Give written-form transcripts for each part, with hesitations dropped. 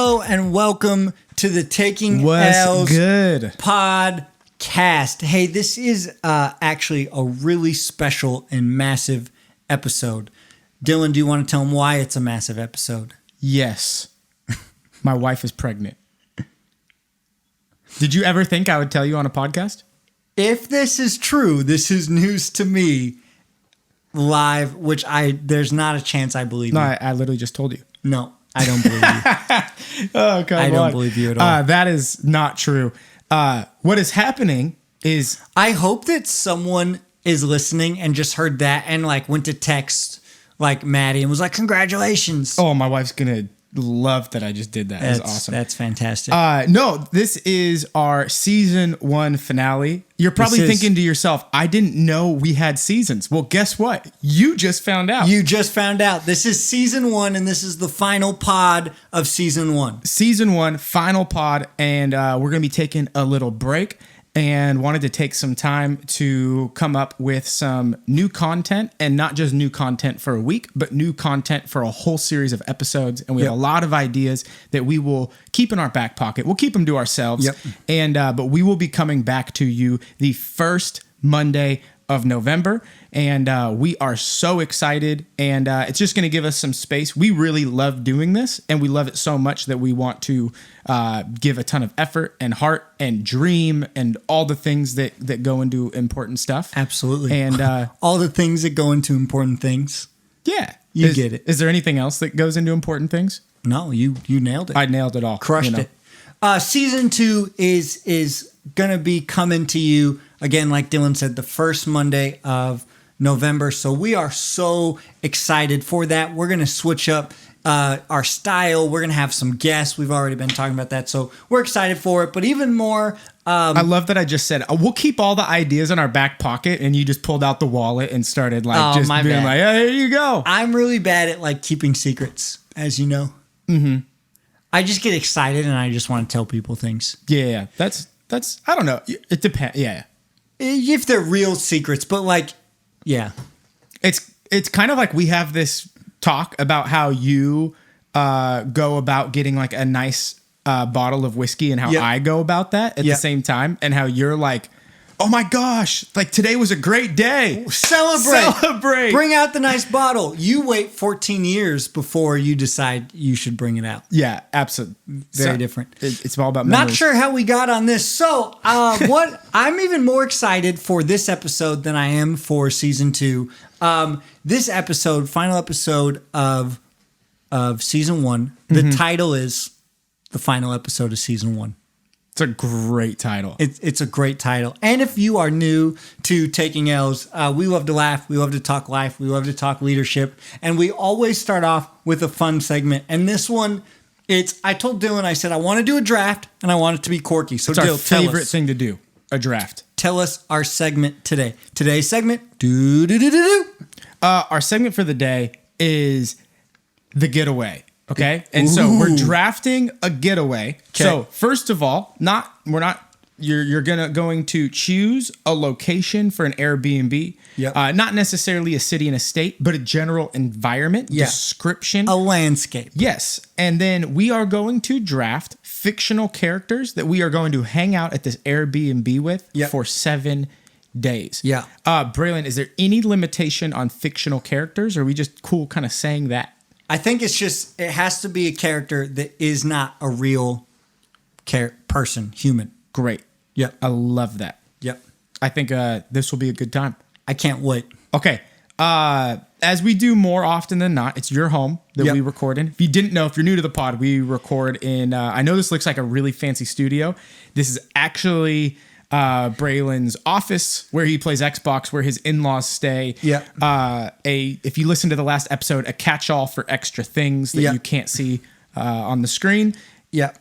Hello and welcome to the Taking L's podcast. Hey, this is actually a really special and massive episode. Dylan, do you want to tell them why it's a massive episode? Yes. My wife is pregnant. Did you ever think I would tell you on a podcast? If this is true, this is news to me live, which there's not a chance I believe you. No, I literally just told you. No, I don't believe you. Oh, come on. I don't believe you at all. That is not true. What is happening is... I hope that someone is listening and just heard that and like went to text like Maddie and was like, congratulations. Oh, my wife's going to love that I just did that. That's awesome. That's fantastic. No, this is our season 1 finale. You're probably thinking to yourself, I didn't know we had seasons. Well, guess what? You just found out. You just found out. This is season 1 and this is the final pod of season 1. Season 1, final pod. And we're going to be taking a little break and wanted to take some time to come up with some new content, and not just new content for a week, but new content for a whole series of episodes. And we have a lot of ideas that we will keep in our back pocket. We'll keep them to ourselves. And but we will be coming back to you the first Monday of November, and we are so excited, and it's just going to give us some space. We really love doing this, and we love it so much that we want to give a ton of effort and heart and dream and all the things that go into important stuff. Absolutely. And all the things that go into important things. Yeah. You get it. Is there anything else that goes into important things? No, you nailed it. I nailed it all. Crushed it. Season 2 is going to be coming to you, again, like Dylan said, the first Monday of November. So we are so excited for that. We're going to switch up our style. We're going to have some guests. We've already been talking about that. So we're excited for it. But even more... I love that I just said, we'll keep all the ideas in our back pocket, and you just pulled out the wallet and started being like, hey, here you go. I'm really bad at like keeping secrets, as you know. Mm-hmm. I just get excited and I just want to tell people things. Yeah. That's I don't know. It depends. Yeah. If they're real secrets, but like, yeah. It's kind of like we have this talk about how you go about getting like a nice bottle of whiskey, and how I go about that at the same time, and how you're like, oh my gosh, like today was a great day. Celebrate. Bring out the nice bottle. You wait 14 years before you decide you should bring it out. Yeah, absolutely. Very different. It's all about memories. Not sure how we got on this. So what I'm even more excited for this episode than I am for season 2. This episode, final episode of season 1, the title is the final episode of season 1. It's a great title. It's a great title. And if you are new to Taking L's, we love to laugh. We love to talk life. We love to talk leadership. And we always start off with a fun segment. And this one, I told Dylan, I said, I want to do a draft and I want it to be quirky. So it's our favorite thing to do, a draft. Tell us our segment today. Today's segment, our segment for the day is the Getaway. Okay. And so we're drafting a getaway. Okay. So first of all, you're going to choose a location for an Airbnb. Yep. Not necessarily a city and a state, but a general environment, description. A landscape. Yes. And then we are going to draft fictional characters that we are going to hang out at this Airbnb with for 7 days. Yeah. Braylon, is there any limitation on fictional characters, or are we just cool kind of saying that? I think it has to be a character that is not a real person, human. Great. Yep. I love that. Yep. I think this will be a good time. I can't wait. Okay. As we do more often than not, it's your home that we record in. If you didn't know, if you're new to the pod, we record in, I know this looks like a really fancy studio. This is actually Braylon's office where he plays Xbox, where his in-laws stay. Yeah. If you listen to the last episode, a catch-all for extra things that you can't see on the screen. Yeah.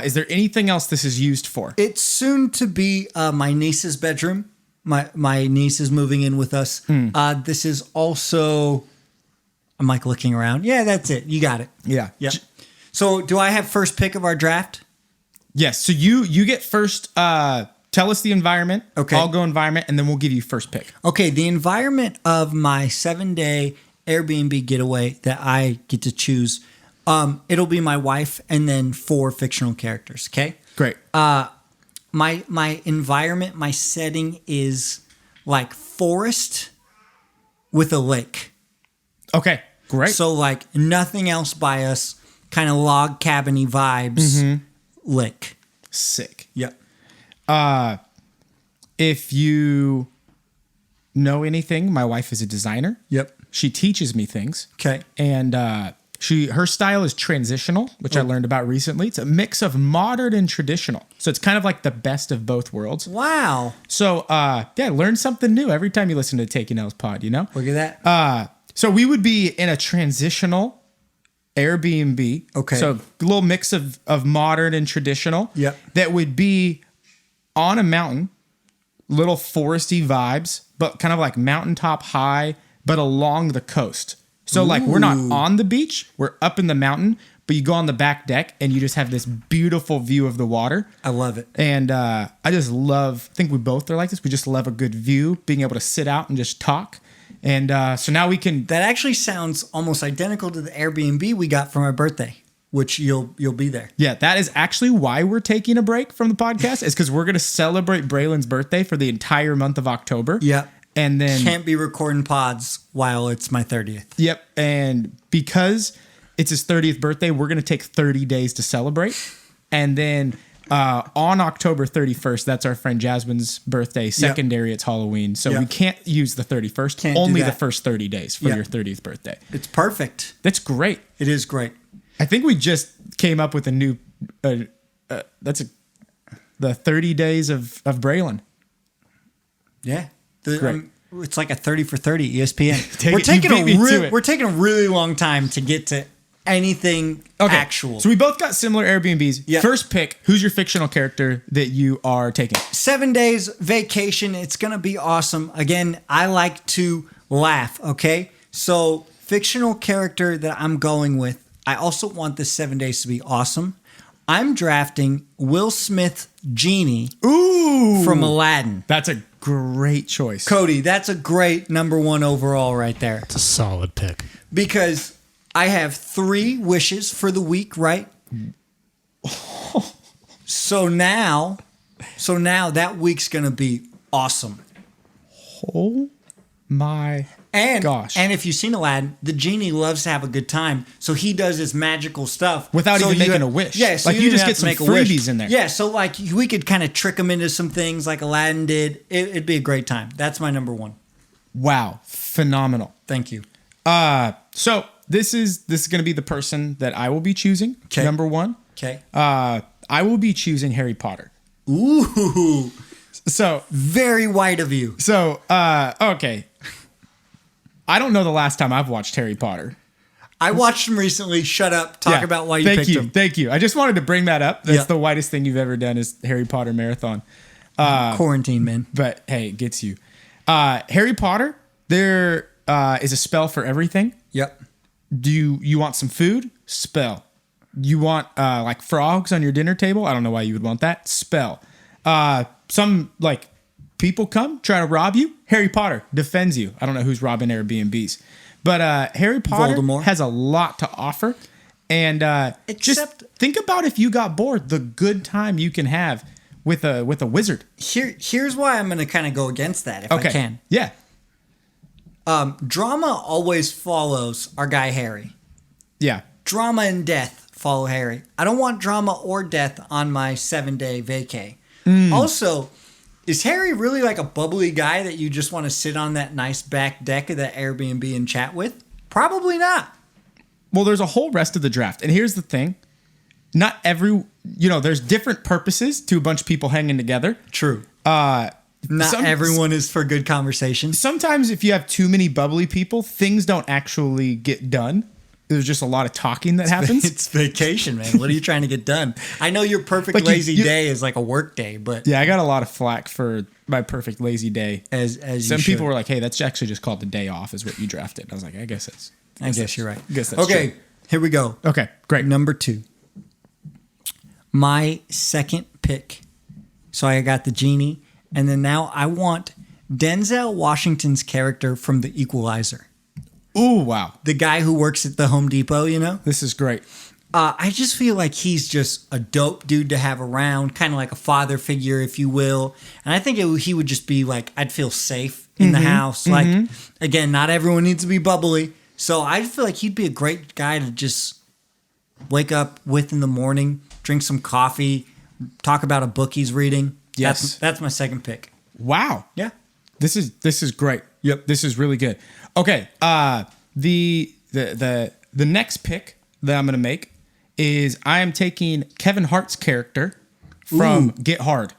Is there anything else this is used for? It's soon to be my niece's bedroom. My niece is moving in with us. This is also, I'm like looking around. Yeah, that's it. You got it. Yeah. Yep. So do I have first pick of our draft? Yes. So you get first. Tell us the environment. Okay. I'll go environment, and then we'll give you first pick. Okay. The environment of my 7-day Airbnb getaway that I get to choose It'll be my wife and then 4 fictional characters. Okay. Great. My environment, my setting is like forest with a lake. Okay. Great. So like nothing else by us, kind of log cabin-y vibes. Lake. Sick. Yep. If you know anything, my wife is a designer. Yep. She teaches me things. Okay. And her style is transitional, which I learned about recently. It's a mix of modern and traditional. So it's kind of like the best of both worlds. Wow. So learn something new every time you listen to Taking L's pod, you know? Look at that. So we would be in a transitional Airbnb. Okay. So a little mix of modern and traditional. Yep. That would be on a mountain, little foresty vibes, but kind of like mountaintop high, but along the coast. So like we're not on the beach, we're up in the mountain, but you go on the back deck and you just have this beautiful view of the water. I love it. And I think we both are like this. We just love a good view, being able to sit out and just talk. And so now we can... That actually sounds almost identical to the Airbnb we got for my birthday, which you'll be there. Yeah, that is actually why we're taking a break from the podcast, is because we're going to celebrate Braylon's birthday for the entire month of October. Yep. And then... Can't be recording pods while it's my 30th. Yep. And because it's his 30th birthday, we're going to take 30 days to celebrate. And then... on October 31st, that's our friend Jasmine's birthday. Secondary, it's Halloween. So we can't use the 31st. Can't only do that. the first 30 days for your 30th birthday. It's perfect. That's great. It is great. I think we just came up with a new... the 30 days of Braylon. Yeah. Great. It's like a 30 for 30 ESPN. We're taking a really long time to get to anything actual. So we both got similar Airbnbs. Yep. First pick, who's your fictional character that you are taking? 7 days vacation. It's going to be awesome. Again, I like to laugh, okay? So fictional character that I'm going with, I also want this 7 days to be awesome. I'm drafting Will Smith Genie from Aladdin. That's a great choice. Cody, that's a great number 1 overall right there. It's a solid pick. Because I have 3 wishes for the week, right? So now that week's going to be awesome. Oh my gosh. And if you've seen Aladdin, the genie loves to have a good time. So he does his magical stuff. Without even making a wish. Yeah. So like you just have get to some make a wish. freebies in there. Yeah. So like we could kind of trick him into some things like Aladdin did. It'd be a great time. That's my number 1. Wow. Phenomenal. Thank you. So this is going to be the person that I will be choosing. Okay. Number 1. Okay. I will be choosing Harry Potter. Ooh. So Very white of you. So, okay. I don't know the last time I've watched Harry Potter. I watched him recently. Shut up. Talk about why you picked him. Thank you. I just wanted to bring that up. That's the whitest thing you've ever done is Harry Potter marathon. Quarantine, man. But hey, it gets you. Harry Potter, there is a spell for everything. Yep. Do you want some food? Spell. You want like frogs on your dinner table? I don't know why you would want that. Spell. Some like people come try to rob you. Harry Potter defends you. I don't know who's robbing Airbnbs, but Harry Potter Voldemort has a lot to offer. And just think about if you got bored, the good time you can have with a wizard. Here's why I'm going to kind of go against that if I can. Yeah. Drama always follows our guy Harry. Yeah. Drama and death follow Harry. I don't want drama or death on my 7-day vacay. Also, is Harry really like a bubbly guy that you just want to sit on that nice back deck of that Airbnb and chat with? Probably not. Well, there's a whole rest of the draft. And here's the thing. Not there's different purposes to a bunch of people hanging together. True. Not everyone is for good conversation. Sometimes if you have too many bubbly people, things don't actually get done. There's just a lot of talking that happens. It's vacation, man. What are you trying to get done? I know your perfect lazy day is like a work day, but... Yeah, I got a lot of flack for my perfect lazy day. As Some people were like, hey, that's actually just called the day off is what you drafted. I was like, I guess you're right. I guess that's true. Here we go. Okay, great. Number 2. My second pick. So I got the genie, and then now I want Denzel Washington's character from The Equalizer. Ooh, wow. The guy who works at the Home Depot, you know? This is great. I just feel like he's just a dope dude to have around, kind of like a father figure, if you will. And I think he would just be like, I'd feel safe in the house. Like, again, not everyone needs to be bubbly. So I feel like he'd be a great guy to just wake up with in the morning, drink some coffee, talk about a book he's reading. Yes. That's my second pick. Wow. Yeah. This is great. Yep. This is really good. Okay. The next pick that I'm going to make is I am taking Kevin Hart's character from Get Hard.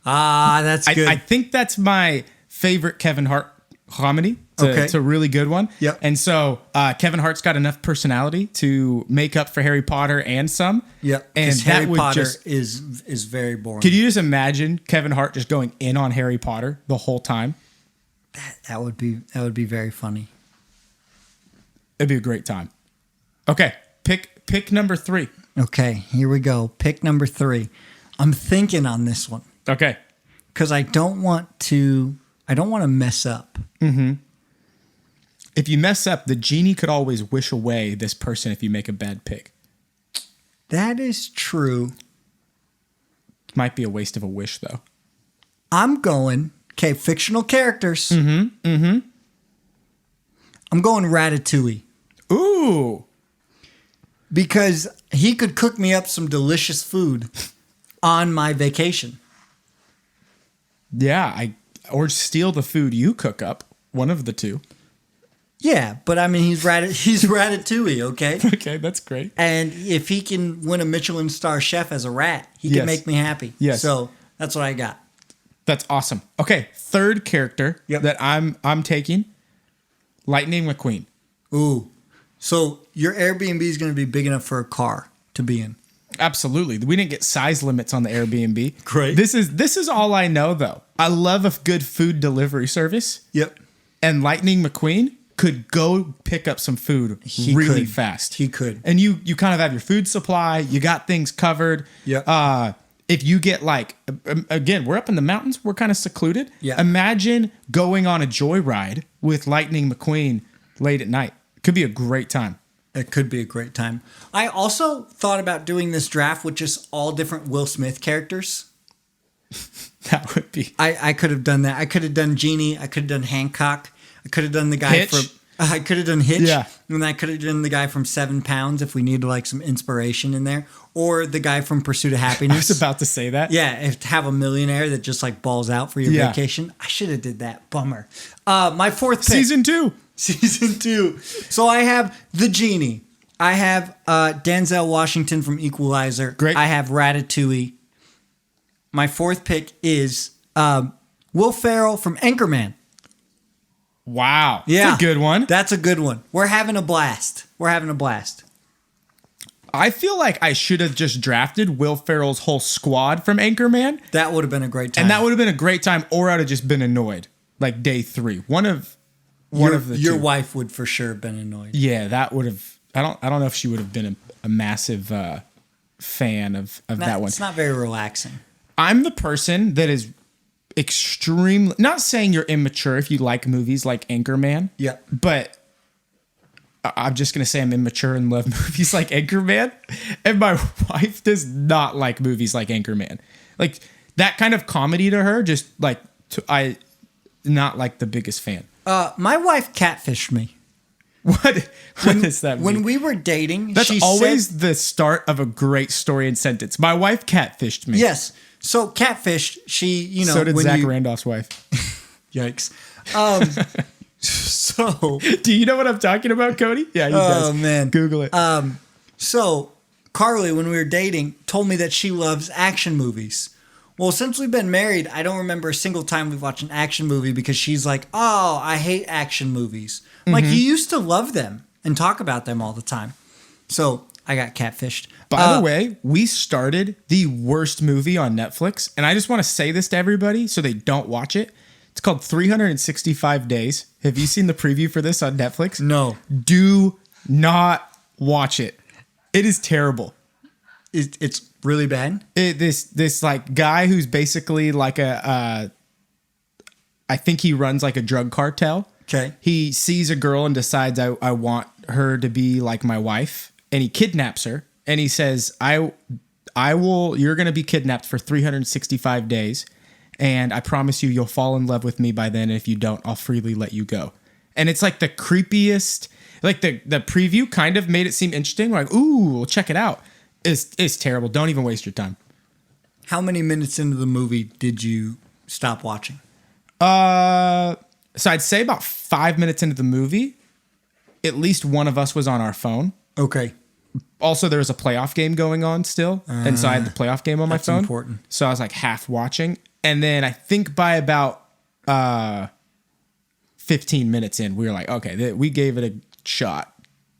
That's good. I think that's my favorite Kevin Hart comedy. It's a really good one. Yep. And so Kevin Hart's got enough personality to make up for Harry Potter and some. Yep. And Harry Potter is very boring. Could you just imagine Kevin Hart just going in on Harry Potter the whole time? That would be very funny. It'd be a great time. Okay. Pick number 3. Okay, here we go. Pick number 3. I'm thinking on this one. Okay. Because I don't want to mess up. Mm-hmm. If you mess up, the genie could always wish away this person if you make a bad pick. That is true. Might be a waste of a wish, though. I'm going, fictional characters. Mm-hmm. I'm going Ratatouille. Ooh. Because he could cook me up some delicious food on my vacation. Yeah, or steal the food you cook up. One of the two. Yeah, but I mean, he's Ratatouille, okay? Okay, that's great. And if he can win a Michelin star chef as a rat, he can make me happy. Yes. So that's what I got. That's awesome. Okay, third character that I'm taking, Lightning McQueen. Ooh. So your Airbnb is going to be big enough for a car to be in. Absolutely. We didn't get size limits on the Airbnb. Great. This is all I know, though. I love a good food delivery service. Yep. And Lightning McQueen could go pick up some food really fast. He could. And you kind of have your food supply. You got things covered. Yep. If you get again, we're up in the mountains. We're kind of secluded. Yeah. Imagine going on a joyride with Lightning McQueen late at night. Could be a great time. It could be a great time. I also thought about doing this draft with just all different Will Smith characters. That would be. I could have done that. I could have done Genie. I could have done Hancock. I could have done the guy Hitch. from. I could have done Hitch. Yeah. And I could have done the guy from 7 Pounds if we needed like some inspiration in there, or the guy from Pursuit of Happiness. I was about to say that. Yeah, if to have a millionaire that just like balls out for your vacation. I should have did that. Bummer. My fourth pick. Season 2. So I have the Genie. I have Denzel Washington from Equalizer. Great. I have Ratatouille. My fourth pick is Will Ferrell from Anchorman. Wow. Yeah. That's a good one. That's a good one. We're having a blast. I feel like I should have just drafted Will Ferrell's whole squad from Anchorman. That would have been a great time. And that would have been a great time, or I'd have just been annoyed. Like day 3. One of the your two. wife would for sure have been annoyed. Yeah, that would have. I don't know if she would have been a massive fan of that one. It's not very relaxing. I'm the person that is extremely, not saying you're immature if you like movies like Anchorman. Yeah. But I'm just going to say I'm immature and love movies like Anchorman. And my wife does not like movies like Anchorman. Like that kind of comedy to her, just like, I not like the biggest fan. My wife catfished me. What does that mean? When we were dating, That's she always said, the start of a great story and sentence. My wife catfished me. Yes. So catfished, she, So did Zach Randolph's wife. Yikes. So. Do you know what I'm talking about, Cody? Yeah, he does. Oh, man. Google it. So Carly, when we were dating, told me that she loves action movies. Well, since we've been married, I don't remember a single time we've watched an action movie because she's like, oh, I hate action movies. I'm like, you used to love them and talk about them all the time. So I got catfished. By the way, we started the worst movie on Netflix, and I just want to say this to everybody so they don't watch it. It's called 365 Days. Have you seen the preview for this on Netflix? No. Do not watch it. It is terrible. It's really bad. This like guy who's basically like I think he runs like a drug cartel, Okay. He sees a girl and decides I want her to be like my wife, and he kidnaps her. And he says, I will. You're going to be kidnapped for 365 days, and I promise you'll fall in love with me by then. And if you don't, I'll freely let you go. And it's like the creepiest. Like the preview kind of made it seem interesting. Like, ooh, we'll check it out. It's terrible. Don't even waste your time. How many minutes into the movie did you stop watching? So I'd say about 5 minutes into the movie, at least one of us was on our phone. Okay. Also, there was a playoff game going on still, and so I had the playoff game on my phone. That's important. So I was like half watching, and then I think by about 15 minutes in, we were like, okay, we gave it a shot.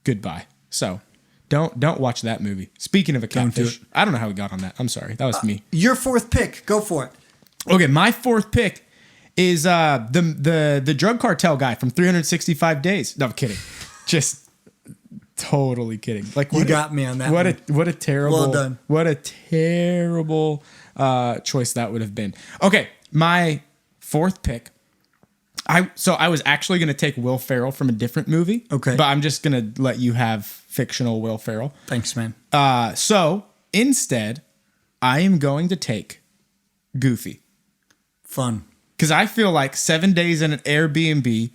Goodbye. So don't watch that movie. Speaking of a catfish, I don't know how we got on that. I'm sorry, that was me. Your fourth pick. Go for it. Okay, my fourth pick is the drug cartel guy from 365 Days. No, I'm kidding. Just totally kidding. Like you got me on that. What a terrible. Well done. What a terrible choice that would have been. Okay, my fourth pick. I was actually going to take Will Ferrell from a different movie. Okay, but I'm just going to let you have fictional Will Ferrell. Thanks, man. So instead, I am going to take Goofy. Fun. Because I feel like 7 days in an Airbnb,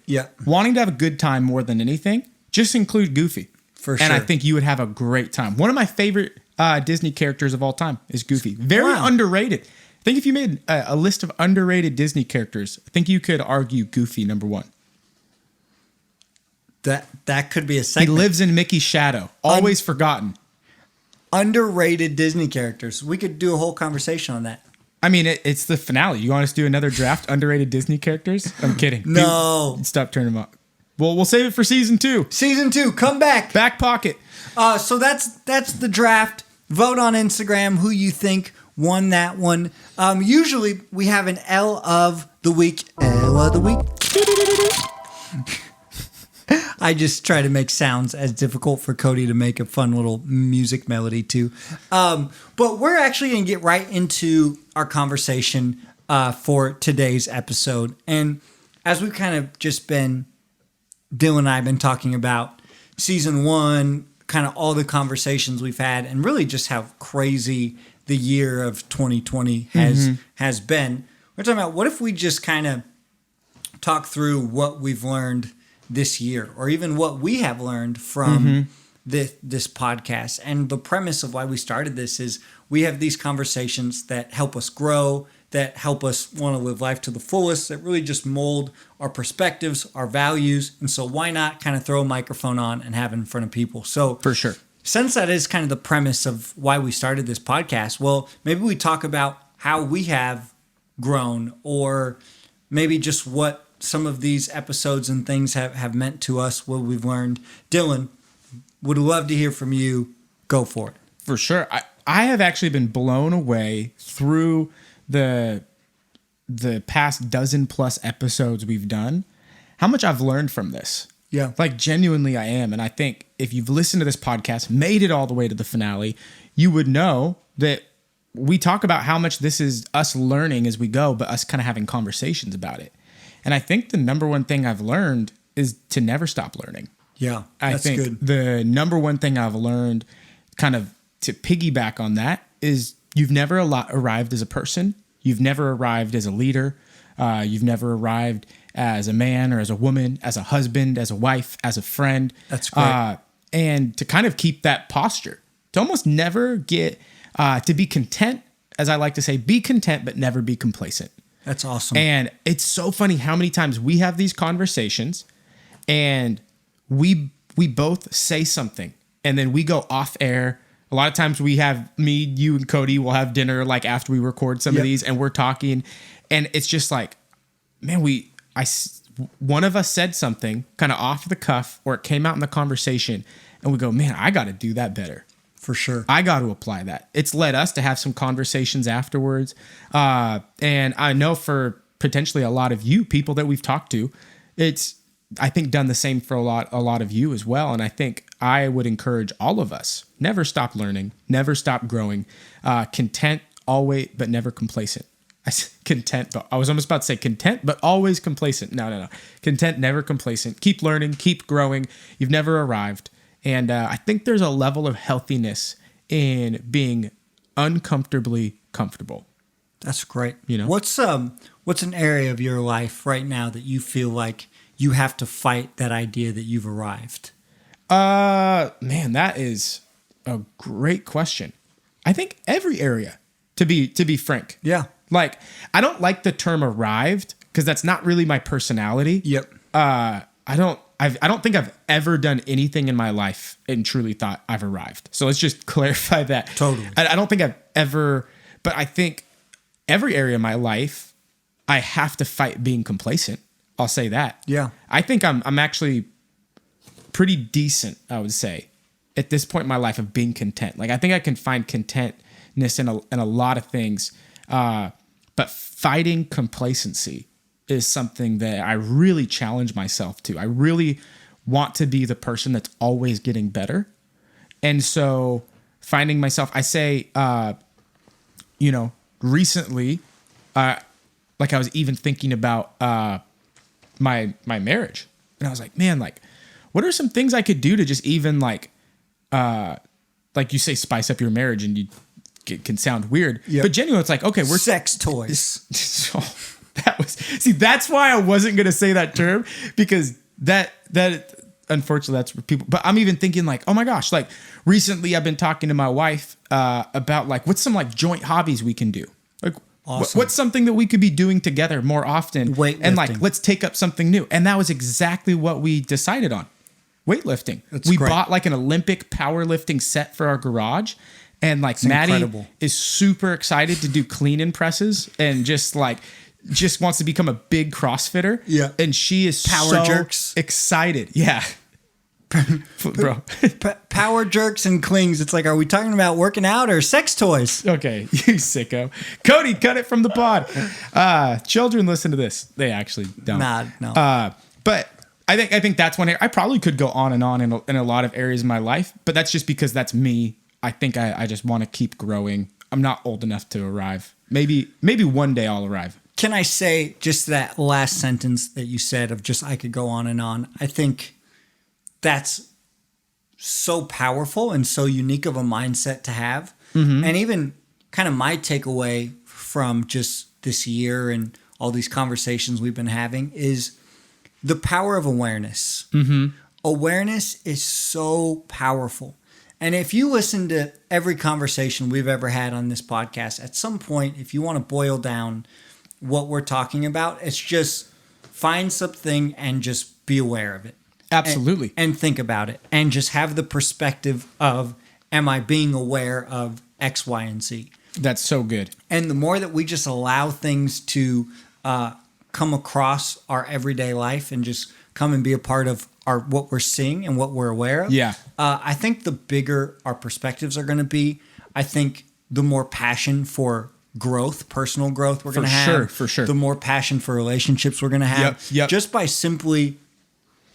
wanting to have a good time more than anything, just include Goofy. For sure. And I think you would have a great time. One of my favorite Disney characters of all time is Goofy. Very underrated. I think if you made a list of underrated Disney characters, I think you could argue Goofy number one. That could be a segment. He lives in Mickey's shadow. Always forgotten. Underrated Disney characters. We could do a whole conversation on that. I mean, it's the finale. You want us to do another draft? Underrated Disney characters? I'm kidding. No. Stop turning them up. Well, we'll save it for season 2. Season 2, come back. Back pocket. So that's the draft. Vote on Instagram who you think won that one. Usually we have an L of the week. L of the week. I just try to make sounds as difficult for Cody to make a fun little music melody too. But we're actually going to get right into our conversation for today's episode. And as we've kind of just been, Dylan and I have been talking about season 1, kind of all the conversations we've had, and really just how crazy the year of 2020 has been. We're talking about what if we just kind of talk through what we've learned this year, or even what we have learned from this podcast. And the premise of why we started this is we have these conversations that help us grow, that help us want to live life to the fullest, that really just mold our perspectives, our values. And so why not kind of throw a microphone on and have it in front of people? So for sure, since that is kind of the premise of why we started this podcast, well, maybe we talk about how we have grown, or maybe just what some of these episodes and things have meant to us, what we've learned. Dylan, would love to hear from you. Go for it. For sure. I have actually been blown away through the past dozen plus episodes we've done, how much I've learned from this. Yeah. Like genuinely I am. And I think if you've listened to this podcast, made it all the way to the finale, you would know that we talk about how much this is us learning as we go, but us kind of having conversations about it. And I think the number one thing I've learned is to never stop learning. Yeah, I think good. The number one thing I've learned, kind of to piggyback on that, is you've never arrived as a person. You've never arrived as a leader. You've never arrived as a man or as a woman, as a husband, as a wife, as a friend. That's great. And to kind of keep that posture, to almost never get, to be content, as I like to say, be content, but never be complacent. That's awesome. And it's so funny how many times we have these conversations and we both say something and then we go off air. A lot of times we have you and Cody will have dinner like after we record some of these, and we're talking, and it's just like, man, one of us said something kind of off the cuff, or it came out in the conversation, and we go, man, I got to do that better. For sure. I got to apply that. It's led us to have some conversations afterwards. And I know for potentially a lot of you, people that we've talked to, it's, I think, done the same for a lot of you as well. And I think I would encourage all of us, never stop learning, never stop growing, content always, but never complacent. content, but I was almost about to say content, but always complacent. No. Content, never complacent. Keep learning, keep growing. You've never arrived. And I think there's a level of healthiness in being uncomfortably comfortable. That's great. You know, what's an area of your life right now that you feel like you have to fight that idea that you've arrived? Man, that is a great question. I think every area, to be frank. Yeah. Like, I don't like the term arrived because that's not really my personality. Yep. I don't think I've ever done anything in my life and truly thought I've arrived. So let's just clarify that. Totally. I don't think I've ever, but I think every area of my life, I have to fight being complacent. I'll say that. Yeah. I think I'm actually pretty decent, I would say, at this point in my life of being content. Like, I think I can find contentness in a lot of things. But fighting complacency is something that I really challenge myself to. I really want to be the person that's always getting better. And so finding myself, I say, recently, like I was even thinking about my marriage. And I was like, man, like, what are some things I could do to just even like you say, spice up your marriage, and it can sound weird, but genuinely, it's like, okay, we're sex toys. So that's why I wasn't going to say that term, because that unfortunately that's what people, but I'm even thinking like, oh my gosh, like recently I've been talking to my wife about like, what's some like joint hobbies we can do? Like, awesome. What's something that we could be doing together more often? Weightlifting. And like, let's take up something new. And that was exactly what we decided on. Weightlifting. We bought like an Olympic powerlifting set for our garage. And like, it's Maddie incredible. Is super excited to do clean and presses and just wants to become a big CrossFitter. Yeah. And she is power jerks. Excited. Yeah. Bro. Power jerks and clings. It's like, are we talking about working out or sex toys? Okay. You sicko. Cody, cut it from the pod. Children listen to this. They actually don't. No. But I think that's one area. I probably could go on and on in a lot of areas of my life, but that's just because that's me. I think I just want to keep growing. I'm not old enough to arrive. Maybe one day I'll arrive. Can I say just that last sentence that you said of just, I could go on and on. I think that's so powerful and so unique of a mindset to have. Mm-hmm. And even kind of my takeaway from just this year and all these conversations we've been having is the power of awareness. Mm-hmm. Awareness is so powerful. And if you listen to every conversation we've ever had on this podcast, at some point, if you want to boil down what we're talking about, it's just find something and just be aware of it. Absolutely. And think about it. And just have the perspective of, am I being aware of X, Y, and Z? That's so good. And the more that we just allow things to come across our everyday life and just come and be a part of what we're seeing and what we're aware of. Yeah. I think the bigger our perspectives are going to be, I think the more passion for growth, personal growth we're going to have. For sure. The more passion for relationships we're going to have. Yep. Just by simply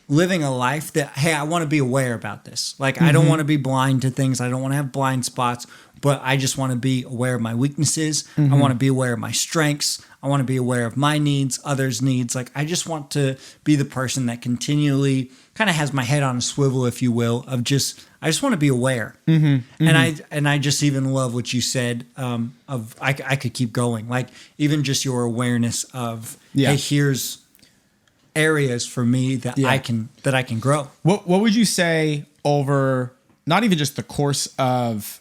living a life that, hey, I want to be aware about this. Like, I don't want to be blind to things. I don't want to have blind spots, but I just want to be aware of my weaknesses. Mm-hmm. I want to be aware of my strengths. I want to be aware of my needs, others' needs. Like, I just want to be the person that continually kind of has my head on a swivel, if you will, of just, I just want to be aware. Mm-hmm. And I just even love what you said of I could keep going. Like, even just your awareness of, hey, here's areas for me that I can grow. What would you say over not even just the course of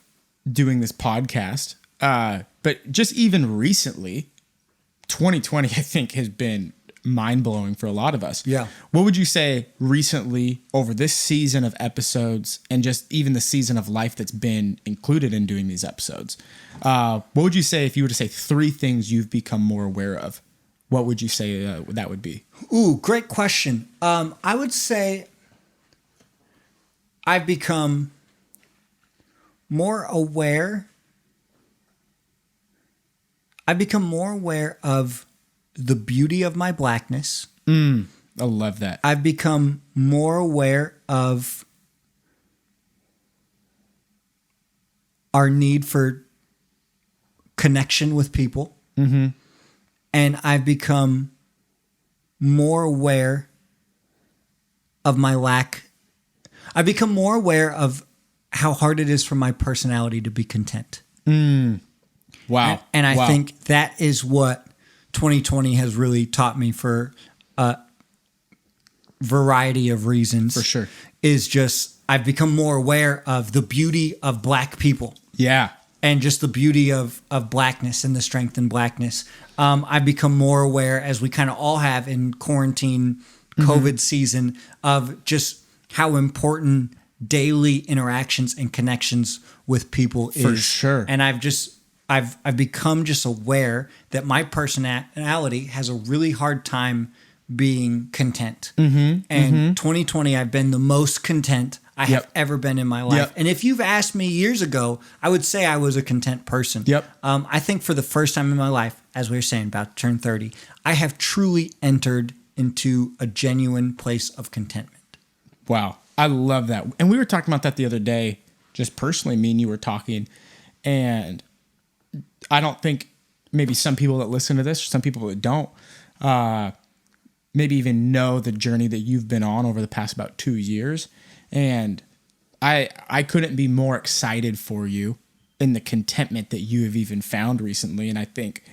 doing this podcast, but just even recently, 2020, I think, has been mind-blowing for a lot of us. Yeah. What would you say recently over this season of episodes and just even the season of life that's been included in doing these episodes? What would you say if you were to say 3 things you've become more aware of? What would you say that would be? Ooh, great question. I would say I've become more aware. I've become more aware of the beauty of my blackness. I love that. I've become more aware of our need for connection with people. Mm-hmm. And I've become more aware of my lack. I've become more aware of how hard it is for my personality to be content. Wow. And I think that is what 2020 has really taught me for a variety of reasons. For sure. Is just I've become more aware of the beauty of Black people. Yeah. And just the beauty of Blackness and the strength in Blackness. I've become more aware, as we kind of all have in quarantine COVID season, of just how important daily interactions and connections with people is. For sure. And I've become just aware that my personality has a really hard time being content. And 2020, I've been the most content I have ever been in my life. And if you've asked me years ago, I would say I was a content person. I think for the first time in my life, as we were saying, about to turn 30, I have truly entered into a genuine place of contentment. Wow. I love that. And we were talking about that the other day, just personally, me and you were talking, and I don't think maybe some people that listen to this, or some people that don't, maybe even know the journey that you've been on over the past about 2 years. And I couldn't be more excited for you in the contentment that you have even found recently. And I think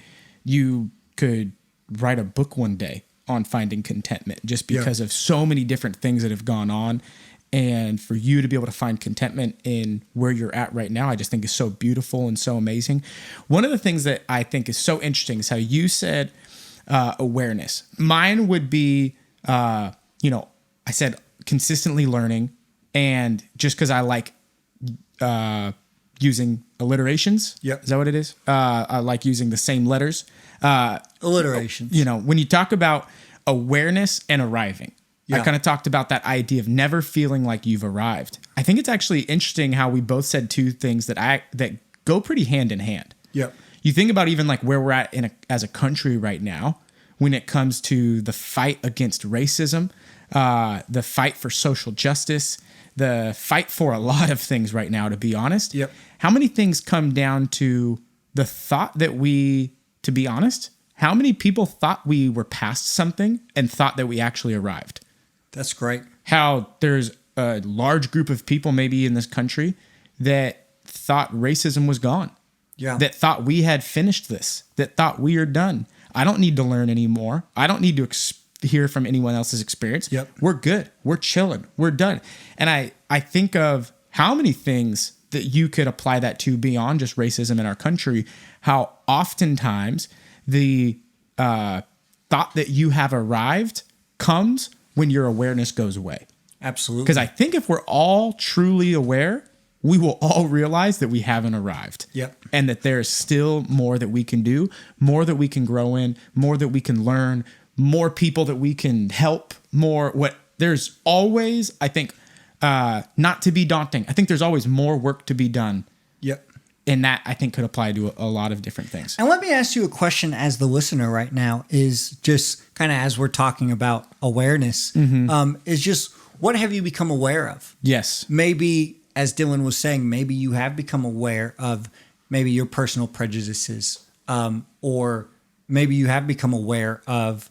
you could write a book one day on finding contentment just because of so many different things that have gone on. And for you to be able to find contentment in where you're at right now, I just think is so beautiful and so amazing. One of the things that I think is so interesting is how you said awareness. Mine would be, I said consistently learning, and just because I like using alliterations. Is that what it is? I like using the same letters. Alliterations. When you talk about awareness and arriving, I kind of talked about that idea of never feeling like you've arrived. I think it's actually interesting how we both said two things that go pretty hand in hand. You think about even like where we're at as a country right now, when it comes to the fight against racism, the fight for social justice, the fight for a lot of things right now, to be honest. How many things come down to the thought that to be honest, how many people thought we were past something and thought that we actually arrived? That's great. How there's a large group of people maybe in this country that thought racism was gone. That thought we had finished this, that thought we are done. I don't need to learn anymore. I don't need to hear from anyone else's experience. We're good. We're chilling. We're done. And I think of how many things that you could apply that to beyond just racism in our country, how oftentimes the thought that you have arrived comes when your awareness goes away. Absolutely. Because I think if we're all truly aware, we will all realize that we haven't arrived. And that there's still more that we can do, more that we can grow in, more that we can learn, more people that we can help, there's always, I think, not to be daunting. I think there's always more work to be done. And that, I think, could apply to a lot of different things. And let me ask you a question as the listener right now, is just kind of as we're talking about awareness, is just what have you become aware of? Maybe, as Dylan was saying, maybe you have become aware of maybe your personal prejudices, or maybe you have become aware of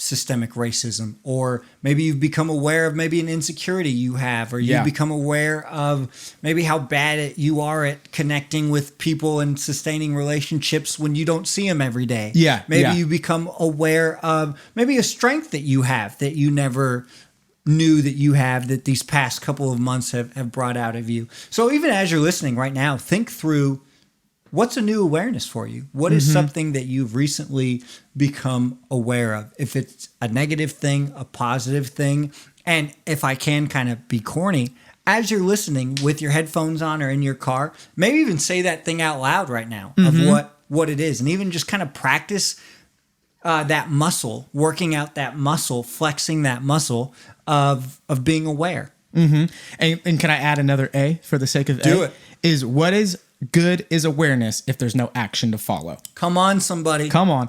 systemic racism, or maybe you've become aware of maybe an insecurity you have, or you've become aware of maybe how bad you are at connecting with people and sustaining relationships when you don't see them every day. Maybe you become aware of maybe a strength that you have that you never knew that you have, that these past couple of months have brought out of you. So even as you're listening right now, think through, what's a new awareness for you? What is something that you've recently become aware of? If it's a negative thing, a positive thing. And if I can kind of be corny, as you're listening with your headphones on or in your car, maybe even say that thing out loud right now of what it is. And even just kind of practice that muscle, working out that muscle, flexing that muscle of being aware. And can I add another A for the sake of Do it. Is what is good is awareness if there's no action to follow. Come on, somebody. Come on.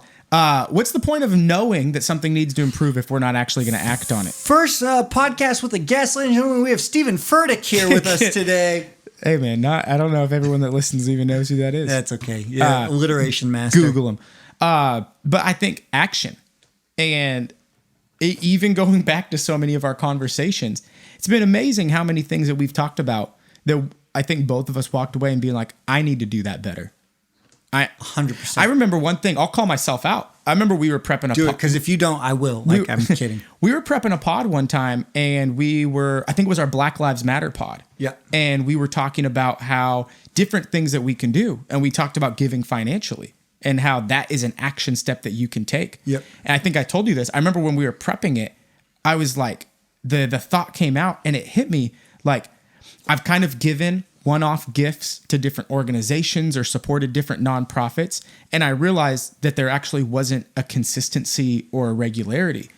What's the point of knowing that something needs to improve if we're not actually going to act on it? First podcast with a guest, ladies and gentlemen. We have Stephen Furtick here with us today. Hey, man, I don't know if everyone that listens even knows who that is. That's okay. Yeah, alliteration master. Google him. But I think action, and even going back to so many of our conversations, it's been amazing how many things that we've talked about that I think both of us walked away and being like, I need to do that better. 100%. I remember one thing. I'll call myself out. I remember we were prepping a do it, because if you don't, I will. Like, I'm kidding. We were prepping a pod one time, and I think it was our Black Lives Matter pod. Yeah. And we were talking about how different things that we can do. And we talked about giving financially and how that is an action step that you can take. Yep. And I think I told you this. I remember when we were prepping it, I was like, the thought came out and it hit me like, I've kind of given one-off gifts to different organizations or supported different nonprofits. And I realized that there actually wasn't a consistency or a regularity.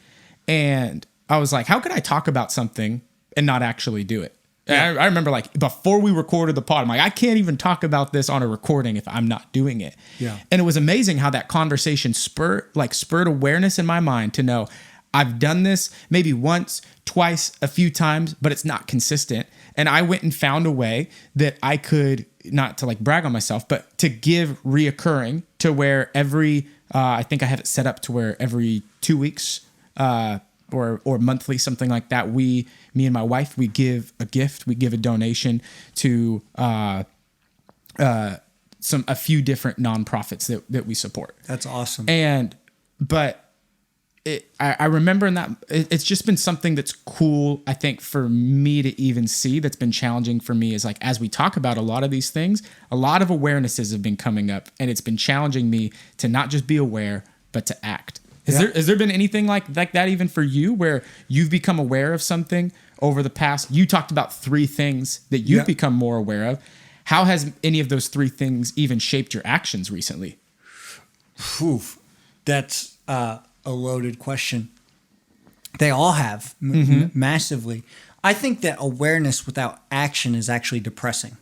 And I was like, how could I talk about something and not actually do it? Yeah. I remember like before we recorded the pod, I'm like, I can't even talk about this on a recording if I'm not doing it. Yeah. And it was amazing how that conversation spurred awareness in my mind to know I've done this maybe once, twice, a few times, but it's not consistent. And I went and found a way that I could, not to like brag on myself, but to give reoccurring to where I think I have it set up to where every 2 weeks or monthly, something like that, me and my wife, we give a gift, we give a donation to a few different nonprofits that we support. That's awesome. But I remember in that it's just been something that's cool, I think, for me to even see, that's been challenging for me, is like, as we talk about a lot of these things, a lot of awarenesses have been coming up, and it's been challenging me to not just be aware, but to act. Has there been anything like that even for you, where you've become aware of something over the past? You talked about 3 things that you've become more aware of. How has any of those 3 things even shaped your actions recently? Oof, that's a loaded question. They all have massively. I think that awareness without action is actually depressing.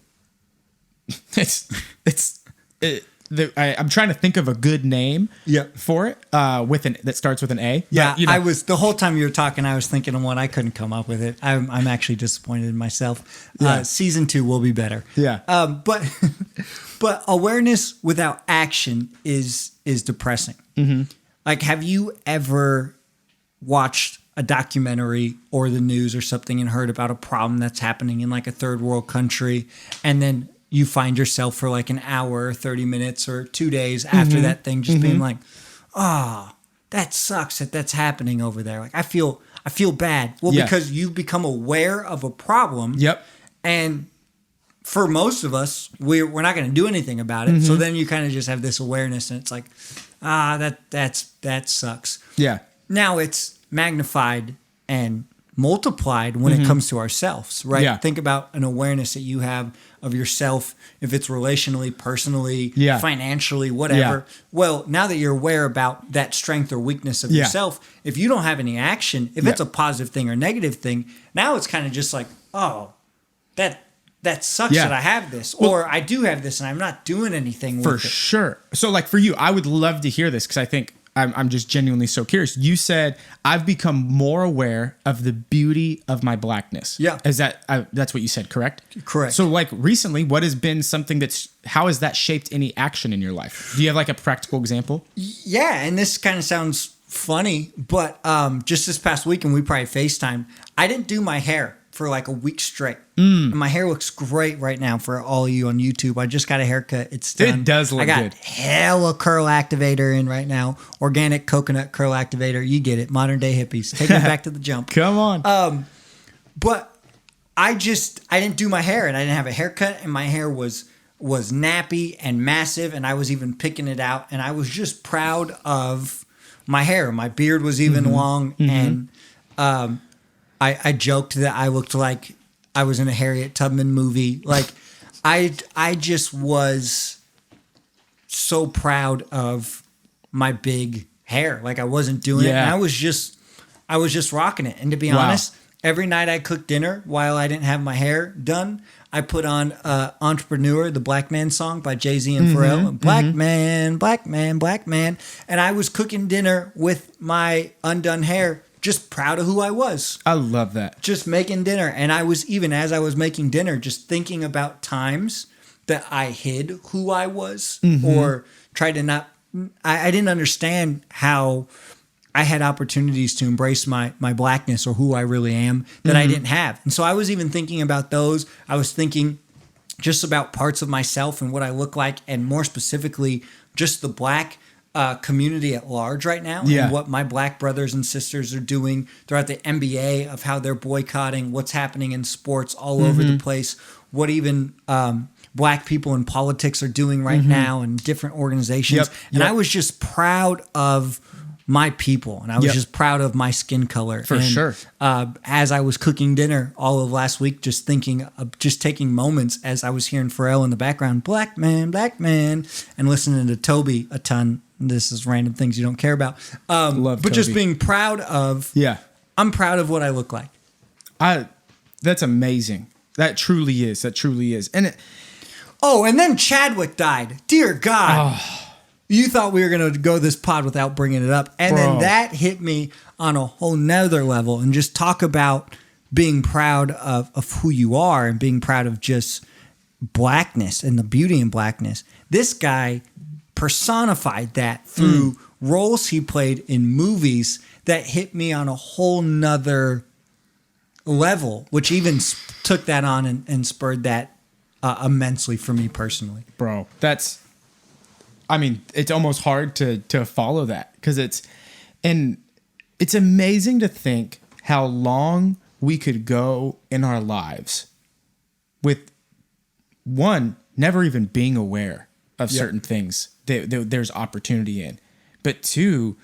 I'm trying to think of a good name for it that starts with an A. Yeah, but, you know. I was, the whole time you were talking, I was thinking of one. I couldn't come up with it. I'm actually disappointed in myself. Season 2 will be better. Yeah. But awareness without action is depressing. Mm-hmm. Like, have you ever watched a documentary or the news or something and heard about a problem that's happening in like a third world country, and then you find yourself for like an hour or 30 minutes or 2 days after that thing just being like, that sucks that's happening over there. Like, I feel bad. Well, because you've become aware of a problem. Yep. And for most of us, we're not going to do anything about it. So then you kind of just have this awareness, and it's like, that sucks. Yeah. Now it's magnified and multiplied when it comes to ourselves, right? Yeah. Think about an awareness that you have of yourself, if it's relationally, personally, financially, whatever. Yeah. Well, now that you're aware about that strength or weakness of yourself, if you don't have any action, if it's a positive thing or negative thing, now it's kind of just like, oh, that sucks that I have this, or I do have this and I'm not doing anything with it. For sure. So like for you, I would love to hear this, because I think I'm just genuinely so curious. You said, I've become more aware of the beauty of my blackness. Yeah. Is that's what you said, correct? Correct. So like recently, what has been something how has that shaped any action in your life? Do you have like a practical example? Yeah. And this kind of sounds funny, but just this past weekend, we probably FaceTimed. I didn't do my hair for like a week straight. And my hair looks great right now for all of you on YouTube. I just got a haircut. It's done. It does look good. I got hella curl activator in right now. Organic coconut curl activator. You get it. Modern day hippies. Take me back to the jump. Come on. But I didn't do my hair, and I didn't have a haircut, and my hair was nappy and massive, and I was even picking it out, and I was just proud of my hair. My beard was even long, and I joked that I looked like I was in a Harriet Tubman movie. Like, I just was so proud of my big hair. Like, I wasn't doing it. And I was just rocking it. And to be honest, every night I cooked dinner while I didn't have my hair done, I put on Entrepreneur, the Black Man song by Jay-Z and Pharrell. Black man, black man, black man. And I was cooking dinner with my undone hair, just proud of who I was. I love that. Just making dinner. And I was, even as I was making dinner, just thinking about times that I hid who I was or tried to not I didn't understand how I had opportunities to embrace my blackness or who I really am that I didn't have. And so I was even thinking about those. I was thinking just about parts of myself and what I look like, and more specifically, just the black community at large right now, and what my black brothers and sisters are doing throughout the NBA, of how they're boycotting, what's happening in sports all over the place, what even black people in politics are doing right now in different organizations. And I was just proud of my people, and I was just proud of my skin color. For sure. As I was cooking dinner all of last week, just thinking of just taking moments as I was hearing Pharrell in the background, black man, and listening to Toby a ton. This is random things you don't care about. Love but Toby. just being proud of, I'm proud of what I look like. That's amazing. That truly is. And and then Chadwick died. Dear God. You thought we were going to go this pod without bringing it up. And then that hit me on a whole nother level, and just talk about being proud of who you are and being proud of just blackness and the beauty in blackness. This guy personified that through roles he played in movies that hit me on a whole nother level, which even took that on and spurred that immensely for me personally. Bro, it's almost hard to follow that, because it's amazing to think how long we could go in our lives with, one, never even being aware of certain things that there's opportunity in, but two,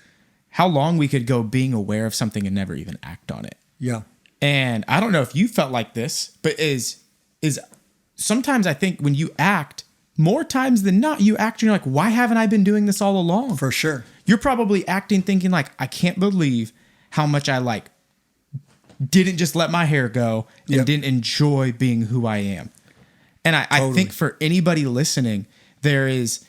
how long we could go being aware of something and never even act on it. Yeah. And I don't know if you felt like this, but is sometimes I think when you act, more times than not, you act and you're like, why haven't I been doing this all along? For sure. You're probably acting thinking like, I can't believe how much I didn't just let my hair go and didn't enjoy being who I am. And I think for anybody listening, there is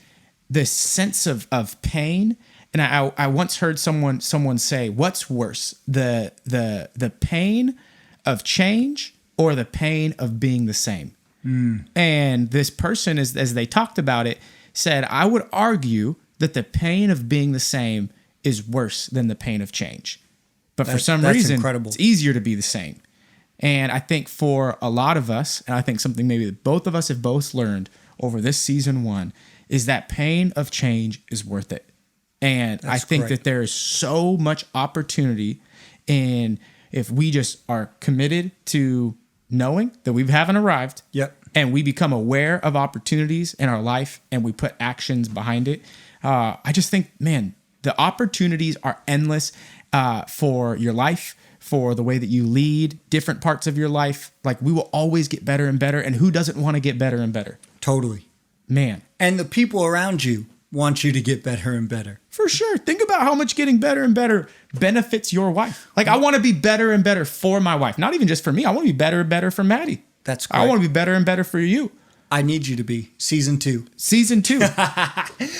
this sense of pain. And I once heard someone say, what's worse, the pain of change or the pain of being the same? And this person, as they talked about it, said, I would argue that the pain of being the same is worse than the pain of change. But for some reason, it's easier to be the same. And I think for a lot of us, and I think something maybe that both of us have both learned over this season 1, is that pain of change is worth it. And I think that there is so much opportunity in, if we just are committed to knowing that we haven't arrived, and we become aware of opportunities in our life and we put actions behind it. I just think, man, the opportunities are endless for your life, for the way that you lead different parts of your life. Like, we will always get better and better. And who doesn't want to get better and better? Totally. Man. And the people around you want you to get better and better. For sure. Think about how much getting better and better benefits your wife. Like, I want to be better and better for my wife. Not even just for me. I want to be better and better for Maddie. That's great. I want to be better and better for you. I need you to be. Season 2. Season 2.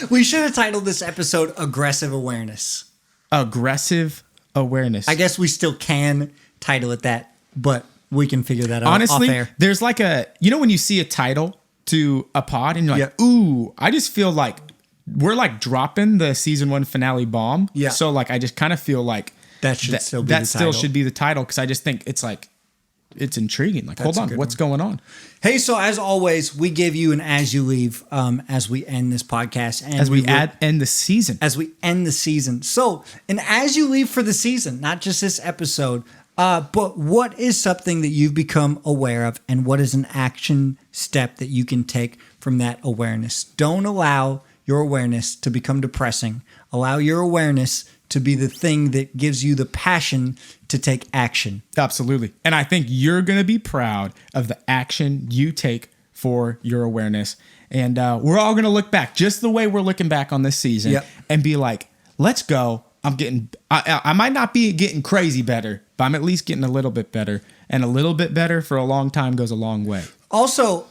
We should have titled this episode Aggressive Awareness. Aggressive Awareness. I guess we still can title it that, but we can figure that out honestly, off air. There's like when you see a title to a pod and you're like, ooh, I just feel like we're like dropping the season 1 finale bomb. Yeah. So like, I just kind of feel like that should still be the title. That still should be the title, because I just think it's like, it's intriguing. Like, hold on, what's going on? Hey, so as always, we give you an as you leave as we end this podcast. And as we end the season. As we end the season. So, an as you leave for the season, not just this episode, but what is something that you've become aware of, and what is an action step that you can take from that awareness? Don't allow your awareness to become depressing. Allow your awareness to be the thing that gives you the passion to take action. Absolutely. And I think you're going to be proud of the action you take for your awareness. And we're all going to look back just the way we're looking back on this season and be like, let's go. I might not be getting crazy better, but I'm at least getting a little bit better. And a little bit better for a long time goes a long way. Also,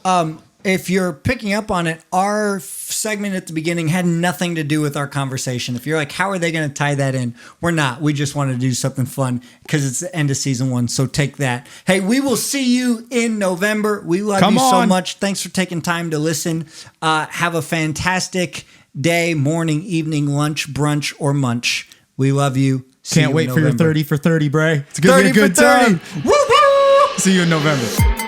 if you're picking up on it, our segment at the beginning had nothing to do with our conversation. If you're like, how are they going to tie that in? We're not. We just wanted to do something fun because it's the end of season 1. So take that. Hey, we will see you in November. We love you so much. Thanks for taking time to listen. Have a fantastic day, morning, evening, lunch, brunch, or munch. We love you. See Can't you wait in for your November. 30 for 30, Bray. It's going to be a 30 for good time. 30. Woo-hoo! See you in November.